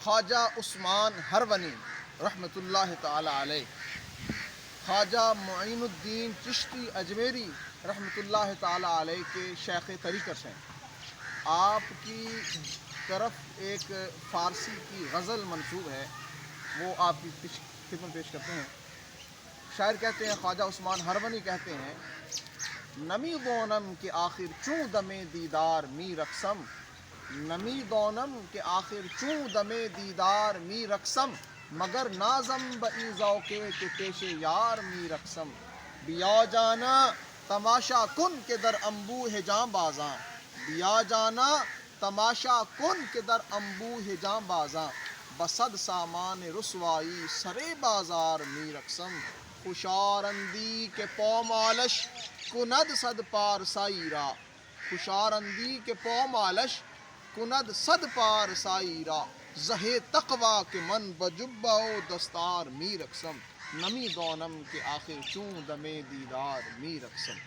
خواجہ عثمان ہرونی رحمۃ اللہ تعالی علیہ، خواجہ معین الدین چشتی اجمیری رحمۃ اللہ تعالی علیہ کے شیخ طریقت ہیں۔ آپ کی طرف ایک فارسی کی غزل منسوب ہے، وہ آپ کی خدمت پیش کرتے ہیں۔ شاعر کہتے ہیں، خواجہ عثمان ہرونی کہتے ہیں، نمی دونم کے آخر چوں دم دیدار می رقصم، نمی دونم کے آخر چوں دم دیدار می رقصم، مگر نازم بئی ذوقے کے پیش یار می رقصم، بیا جانا تماشا کن کے در انبوہ جاں بازاں، بیا جانا تماشا کن کے در انبوہ جاں بازاں، بصد سامان رسوائی سرے بازار می رقصم، خوشارندی کے پومالش کند صد پارسائی را، خوشارندی کے پومالش کند صد پارسائی را، زہے تقوی کے من بجبہ و دستار می رقصم، نمی دونم کے آخر چوں دم دیدار می رقصم۔